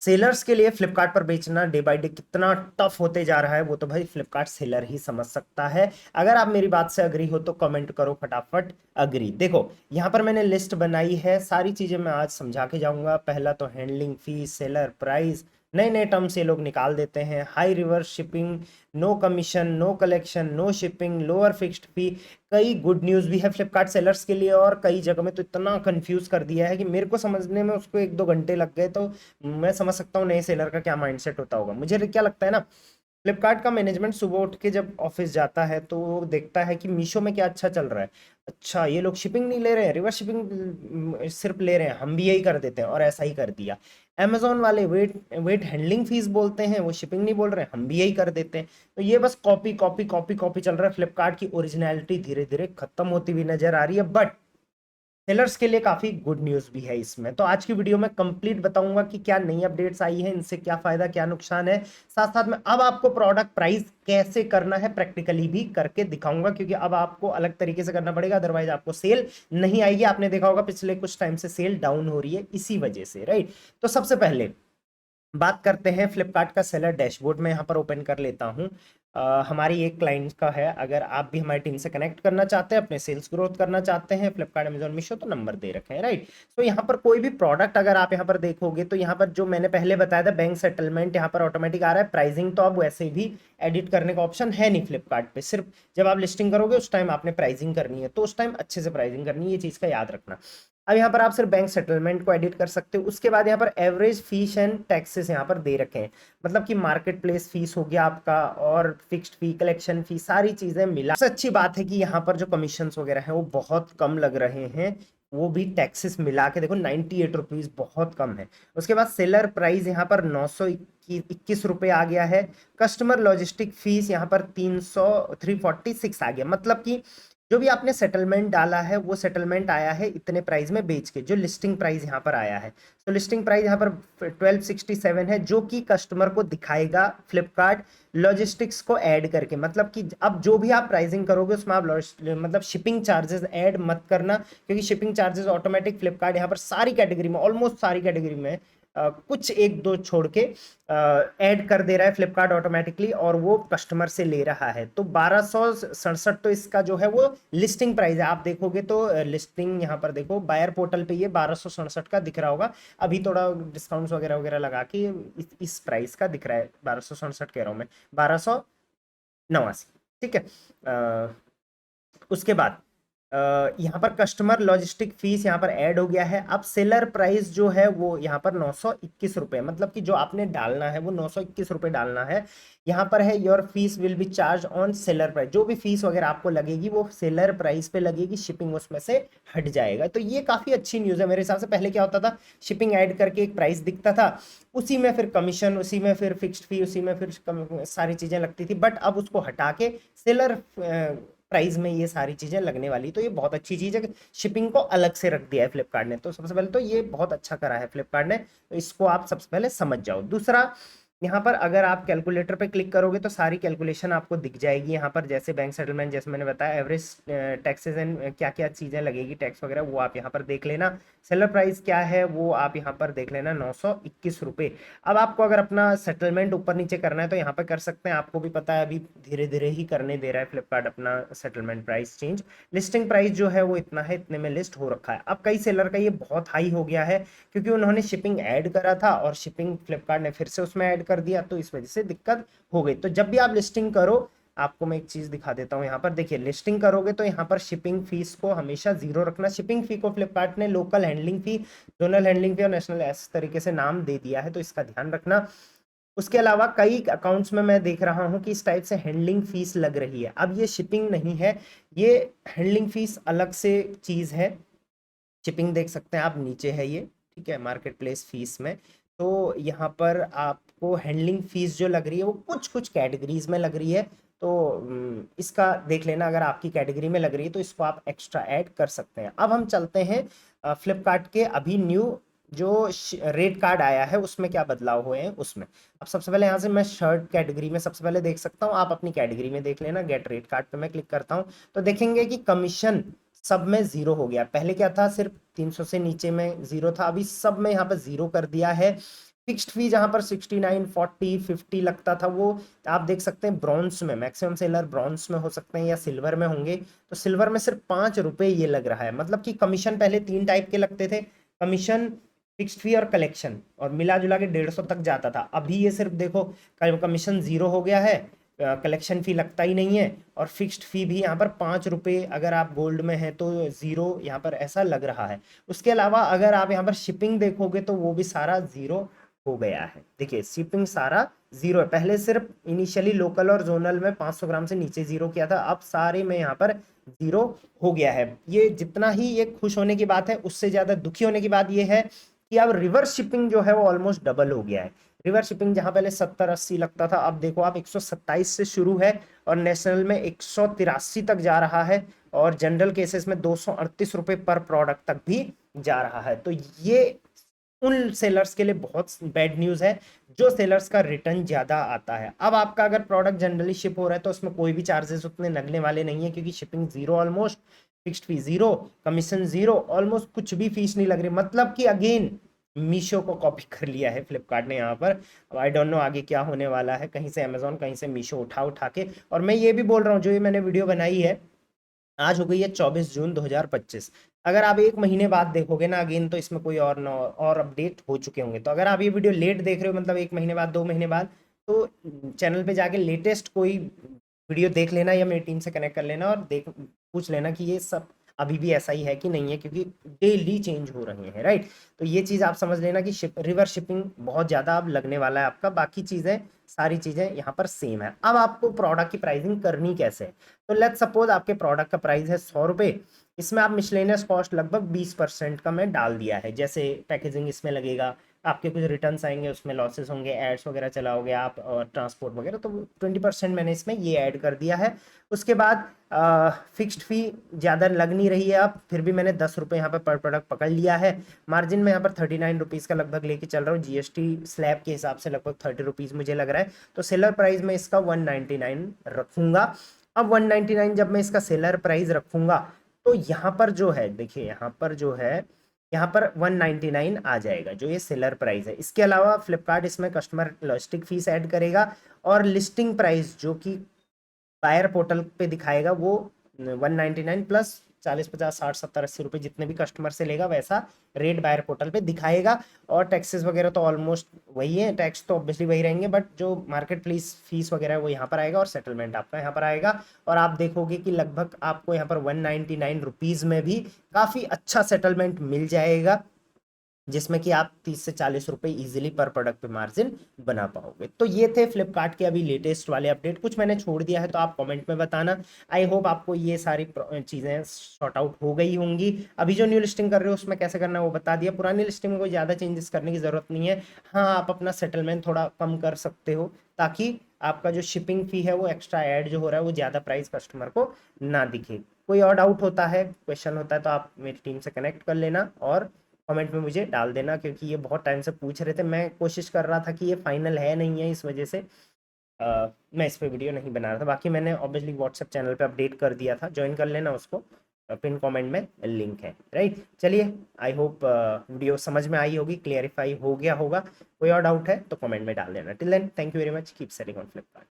Sellers के लिए फ्लिपकार्ट पर बेचना डे बाय डे कितना टफ होते जा रहा है वो तो भाई फ्लिपकार्ट सेलर ही समझ सकता है। अगर आप मेरी बात से अग्री हो तो कमेंट करो फटाफट अग्री। देखो यहाँ पर मैंने लिस्ट बनाई है, सारी चीजें मैं आज समझा के जाऊंगा। पहला तो हैंडलिंग फीस, सेलर प्राइस, नए नए टर्म्स ये लोग निकाल देते हैं। High reverse shipping, no commission, no collection, no shipping, lower fixed fee. कई गुड न्यूज़ भी है फ्लिपकार्ट सेलर्स के लिए, और कई जगह में तो इतना कंफ्यूज कर दिया है कि मेरे को समझने में उसको 1-2 घंटे लग गए। तो मैं समझ सकता हूँ नए सेलर का क्या माइंडसेट होता होगा। मुझे क्या लगता है ना, फ्लिपकार्ट का मैनेजमेंट सुबह उठ के जब ऑफिस जाता है तो वो देखता है कि मीशो में क्या अच्छा चल रहा है। अच्छा ये लोग शिपिंग नहीं ले रहे हैं, रिवर्स शिपिंग सिर्फ ले रहे हैं, हम भी यही कर देते हैं, और ऐसा ही कर दिया। अमेजोन वाले वेट वेट हैंडलिंग फीस बोलते हैं, वो शिपिंग नहीं बोल रहे हैं, हम भी यही कर देते हैं। तो ये बस कॉपी कॉपी कॉपी कॉपी चल रहा है। फ्लिपकार्ट की ओरिजिनलिटी धीरे धीरे खत्म होती हुई नजर आ रही है। बट सेलर्स के लिए काफी गुड न्यूज भी है इसमें। तो आज की वीडियो में कंप्लीट बताऊंगा कि क्या नई अपडेट्स आई है, इनसे क्या फायदा क्या नुकसान है। साथ साथ में अब आपको प्रोडक्ट प्राइस कैसे करना है प्रैक्टिकली भी करके दिखाऊंगा, क्योंकि अब आपको अलग तरीके से करना पड़ेगा, अदरवाइज आपको सेल नहीं आएगी। आपने देखा होगा पिछले कुछ टाइम से सेल डाउन हो रही है इसी वजह से, राइट। तो सबसे पहले बात करते हैं फ्लिपकार्ट का सेलर डैशबोर्ड। में यहाँ पर ओपन कर लेता हूँ। हमारी एक क्लाइंट का है, अगर आप भी हमारी टीम से कनेक्ट करना चाहते हैं, अपने सेल्स ग्रोथ करना चाहते हैं, फ्लिपकार्ट अमेजॉन मीशो, तो नंबर दे रखे हैं, राइट। तो यहाँ पर कोई भी प्रोडक्ट अगर आप यहाँ पर देखोगे तो यहाँ पर जो मैंने पहले बताया था बैंक सेटलमेंट यहाँ पर ऑटोमेटिक आ रहा है। प्राइसिंग तो अब वैसे भी एडिट करने का ऑप्शन है नहीं फ्लिपकार्ट पे, सिर्फ जब आप लिस्टिंग करोगे उस टाइम आपने प्राइसिंग करनी है, तो उस टाइम अच्छे से प्राइसिंग करनी है, ये चीज़ का याद रखना। अब यहाँ पर आप सिर्फ बैंक सेटलमेंट को एडिट कर सकते हो। उसके बाद यहाँ पर एवरेज फीस एंड टैक्सेस यहाँ पर दे रखे हैं, मतलब कि मार्केट प्लेस फीस हो गया आपका, और फिक्स्ड फी, कलेक्शन फी, सारी चीजें मिला। सबसे अच्छी बात है कि यहाँ पर जो कमीशन वगैरह हैं वो बहुत कम लग रहे हैं, वो भी टैक्सेस मिला के देखो 98 रुपीज, बहुत कम है। उसके बाद सेलर प्राइस यहाँ पर 921 रुपये आ गया है। कस्टमर लॉजिस्टिक फीस यहाँ पर 346 आ गया, मतलब कि जो भी आपने सेटलमेंट डाला है वो सेटलमेंट आया है इतने प्राइस में बेच के, जो लिस्टिंग प्राइस यहाँ पर आया है। तो लिस्टिंग प्राइस यहाँ पर 1267 है, जो कि कस्टमर को दिखाएगा फ्लिपकार्ट लॉजिस्टिक्स को ऐड करके। मतलब कि अब जो भी आप प्राइसिंग करोगे उसमें आप मतलब शिपिंग चार्जेस ऐड मत करना, क्योंकि शिपिंग चार्जेस ऑटोमेटिक फ्लिपकार्ट यहाँ पर सारी कैटेगरी में, ऑलमोस्ट सारी कैटेगरी में कुछ एक दो छोड़ के ऐड कर दे रहा है फ्लिपकार्ट ऑटोमेटिकली, और वो कस्टमर से ले रहा है। तो 1267 तो इसका जो है वो लिस्टिंग प्राइस है। आप देखोगे तो लिस्टिंग यहाँ पर देखो बायर पोर्टल पे ये 1267 का दिख रहा होगा। अभी थोड़ा डिस्काउंट्स वगैरह वगैरह लगा के इस प्राइस का दिख रहा है, 1267 कह रहा हूँ मैं, 1289, ठीक है। उसके बाद यहाँ पर कस्टमर लॉजिस्टिक फीस यहाँ पर ऐड हो गया है। अब सेलर प्राइस जो है वो यहाँ पर 921 रुपये, मतलब कि जो आपने डालना है वो 921 रुपये डालना है। यहाँ पर है your fees will be charge on seller price, जो भी फीस वगैरह आपको लगेगी वो सेलर प्राइस पे लगेगी, शिपिंग उसमें से हट जाएगा। तो ये काफी अच्छी न्यूज़ है मेरे हिसाब से। पहले क्या होता था, शिपिंग ऐड करके एक प्राइस दिखता था, उसी में फिर कमीशन, उसी में फिर फिक्स्ड फी, उसी में फिर सारी चीजें लगती थी, बट अब उसको हटा के सेलर प्राइस में ये सारी चीजें लगने वाली। तो ये बहुत अच्छी चीज है कि शिपिंग को अलग से रख दिया है फ्लिपकार्ट ने। तो सबसे पहले तो ये बहुत अच्छा करा है फ्लिपकार्ट ने, तो इसको आप सबसे पहले समझ जाओ। दूसरा, यहाँ पर अगर आप कैलकुलेटर पे क्लिक करोगे तो सारी कैलकुलेशन आपको दिख जाएगी यहाँ पर, जैसे बैंक सेटलमेंट, जैसे मैंने बताया, एवरेज टैक्सेस एंड क्या क्या चीज़ें लगेगी, टैक्स वगैरह, वो आप यहाँ पर देख लेना। सेलर प्राइस क्या है वो आप यहाँ पर देख लेना, 921 रुपये। अब आपको अगर अपना सेटलमेंट ऊपर नीचे करना है तो यहाँ पर कर सकते हैं। आपको भी पता है अभी धीरे धीरे ही करने दे रहा है फ्लिपकार्ट अपना settlement price change. Listing price जो है वो इतना है, इतने में लिस्ट हो रखा है। अब कई सेलर का ये बहुत हाई हो गया है, क्योंकि उन्होंने शिपिंग ऐड करा था और शिपिंग फ्लिपकार्ट ने फिर से उसमें ऐड कर दिया, तो इस वजह से दिक्कत हो गई। तो जब भी आप लिस्टिंग करो, आपको मैं एक चीज दिखा देता हूँ। यहाँ पर देखिए, लिस्टिंग करोगे तो यहाँ पर शिपिंग फीस को हमेशा जीरो रखना। शिपिंग फी को फ्लिपकार्ट ने लोकल हैंडलिंग फी, जोनल हैंडलिंग फी और नेशनल इस तरीके से नाम दे दिया है, तो इसका ध्यान रखना। उसके अलावा कई अकाउंट्स में मैं देख रहा हूँ कि इस टाइप से हैंडलिंग फीस लग रही है। अब ये शिपिंग नहीं है, ये हैंडलिंग फीस अलग से चीज है। शिपिंग देख सकते हैं आप, नीचे है ये, ठीक है, मार्केट प्लेस फीस में। तो यहाँ पर आपको हैंडलिंग फीस जो लग रही है वो कुछ कुछ कैटेगरीज में लग रही है। तो इसका देख लेना, अगर आपकी कैटेगरी में लग रही है तो इसको आप एक्स्ट्रा ऐड कर सकते हैं। अब हम चलते हैं फ्लिपकार्ट के अभी न्यू जो रेट कार्ड आया है उसमें क्या बदलाव हुए हैं उसमें। अब सबसे पहले यहाँ से मैं शर्ट कैटेगरी में सबसे पहले देख सकता हूँ, आप अपनी कैटेगरी में देख लेना। गेट रेट कार्ड पे मैं क्लिक करता हूँ तो देखेंगे कि कमीशन सब में जीरो हो गया। पहले क्या था, सिर्फ 300 से नीचे में जीरो था, अभी सब में यहाँ पर जीरो कर दिया है। फिक्स्ड फी जहां पर 69 40 50 लगता था, वो आप देख सकते हैं ब्रॉन्ज में मैक्सिमम सेलर ब्रॉन्ज में हो सकते हैं या सिल्वर में होंगे। तो सिल्वर में सिर्फ 5 रुपए ये लग रहा है, मतलब कि कमीशन पहले 3 टाइप के लगते थे, कमीशन, फिक्स्ड फी और कलेक्शन, और मिला जुला के 150 तक जाता था। अभी ये सिर्फ देखो कमीशन 0 हो गया है, कलेक्शन फी लगता ही नहीं है, और फिक्स्ड फी भी यहाँ पर 5 रुपए अगर आप गोल्ड में है तो 0 यहाँ पर ऐसा लग रहा है। उसके अलावा अगर आप यहाँ पर शिपिंग देखोगे तो वो भी सारा 0 हो गया है। देखिए शिपिंग सारा 0 है, पहले सिर्फ इनिशियली लोकल और जोनल में 500 ग्राम से नीचे 0 किया था, अब सारे में यहाँ पर 0 हो गया है। ये जितना ही ये खुश होने की बात है, उससे ज्यादा दुखी होने की बात ये है कि अब रिवर्स शिपिंग जो है वो ऑलमोस्ट डबल हो गया है। रिवर्स शिपिंग जहां पहले 70-80 लगता था, अब देखो आप 127 से शुरू है और नेशनल में 183 तक जा रहा है, और जनरल केसेस में 238 रुपए पर प्रोडक्ट तक भी जा रहा है। तो ये उन सेलर्स के लिए बहुत बैड न्यूज है जो सेलर्स का रिटर्न ज्यादा आता है। अब आपका अगर प्रोडक्ट जनरली शिप हो रहा है तो उसमें कोई भी चार्जेस उतने लगने वाले नहीं है, क्योंकि शिपिंग 0 ऑलमोस्ट, फिक्स्ड फी 0, कमीशन 0, ऑलमोस्ट कुछ भी फीस नहीं लग रही। मतलब कि अगेन मीशो को कॉपी कर लिया है फ्लिपकार्ट ने यहाँ पर। अब आई डोंट नो आगे क्या होने वाला है, कहीं से अमेजोन कहीं से मीशो उठा उठा के। और मैं ये भी बोल रहा हूँ, जो ये मैंने वीडियो बनाई है, आज हो गई है 24 जून 2025, अगर आप एक महीने बाद देखोगे ना अगेन, तो इसमें कोई और और अपडेट हो चुके होंगे। तो अगर आप ये वीडियो लेट देख रहे हो, मतलब एक महीने बाद 2 महीने बाद, तो चैनल पे जाके लेटेस्ट कोई वीडियो देख लेना या मेरी टीम से कनेक्ट कर लेना और देख पूछ लेना कि ये सब अभी भी ऐसा ही है कि नहीं है, क्योंकि डेली चेंज हो रहे हैं, राइट। तो ये चीज आप समझ लेना कि रिवर शिपिंग बहुत ज्यादा अब लगने वाला है आपका, बाकी चीजें सारी चीजें यहाँ पर सेम है। अब आपको प्रोडक्ट की प्राइसिंग करनी कैसे है, तो लेट्स सपोज आपके प्रोडक्ट का प्राइस है 100 रुपए, इसमें आप मिसलेनियस कॉस्ट लगभग 20% का मैं डाल दिया है। जैसे पैकेजिंग इसमें लगेगा, आपके कुछ रिटर्न्स आएंगे, उसमें लॉसेस होंगे, एड्स वगैरह चलाओगे आप और ट्रांसपोर्ट वगैरह, तो 20% मैंने इसमें ये ऐड कर दिया है। उसके बाद फिक्स्ड फी ज़्यादा लग नहीं रही है, अब फिर भी मैंने 10 रुपये यहाँ पर पर प्रोडक्ट पकड़ लिया है। मार्जिन में यहाँ पर 39 रुपीज़ का लगभग लेके चल रहा हूँ, जीएसटी स्लैब के हिसाब से लगभग 30 रुपीज़ मुझे लग रहा है। तो सेलर प्राइस में इसका 199 रखूंगा। अब 199 जब मैं इसका सेलर प्राइस रखूंगा, तो यहाँ पर जो है देखिए, यहाँ पर जो है, यहाँ पर 199 आ जाएगा जो ये सेलर प्राइस है। इसके अलावा फ्लिपकार्ट इसमें कस्टमर लॉजिस्टिक फीस ऐड करेगा, और लिस्टिंग प्राइस जो कि बायर पोर्टल पे दिखाएगा वो 199 प्लस 40 50 60 70 80 रुपए जितने भी कस्टमर से लेगा वैसा रेट बायर पोर्टल पे दिखाएगा। और टैक्सेस वगैरह तो ऑलमोस्ट वही है, टैक्स तो ऑब्वियसली वही रहेंगे, बट जो मार्केट प्लेस फीस वगैरह है वो यहाँ पर आएगा और सेटलमेंट आपका यहाँ पर आएगा। और आप देखोगे कि लगभग आपको यहाँ पर 199 रुपीज़ में भी काफ़ी अच्छा सेटलमेंट मिल जाएगा, जिसमें कि आप 30 से 40 रुपए इजीली पर प्रोडक्ट पे मार्जिन बना पाओगे। तो ये थे फ्लिपकार्ट के अभी लेटेस्ट वाले अपडेट, कुछ मैंने छोड़ दिया है तो आप कमेंट में बताना। आई होप आपको ये सारी चीज़ें सॉर्ट आउट हो गई होंगी। अभी जो न्यू लिस्टिंग कर रहे हो उसमें कैसे करना है वो बता दिया, पुरानी लिस्टिंग में कोई ज़्यादा चेंजेस करने की ज़रूरत नहीं है। हाँ, आप अपना सेटलमेंट थोड़ा कम कर सकते हो, ताकि आपका जो शिपिंग फी है वो एक्स्ट्रा ऐड जो हो रहा है वो ज़्यादा प्राइस कस्टमर को ना दिखे। कोई और डाउट होता है, क्वेश्चन होता है, तो आप मेरी टीम से कनेक्ट कर लेना और कमेंट में मुझे डाल देना, क्योंकि ये बहुत टाइम से पूछ रहे थे। मैं कोशिश कर रहा था कि ये फाइनल है नहीं है, इस वजह से मैं इस पे वीडियो नहीं बना रहा था। बाकी मैंने ऑब्वियसली व्हाट्सएप चैनल पे अपडेट कर दिया था, ज्वाइन कर लेना उसको, पिन कमेंट में लिंक है, राइट। चलिए, आई होप वीडियो समझ में आई होगी, क्लियरिफाई हो गया होगा। कोई और डाउट है तो कमेंट में डाल देना। Till then, thank you very much, keep selling on Flipkart.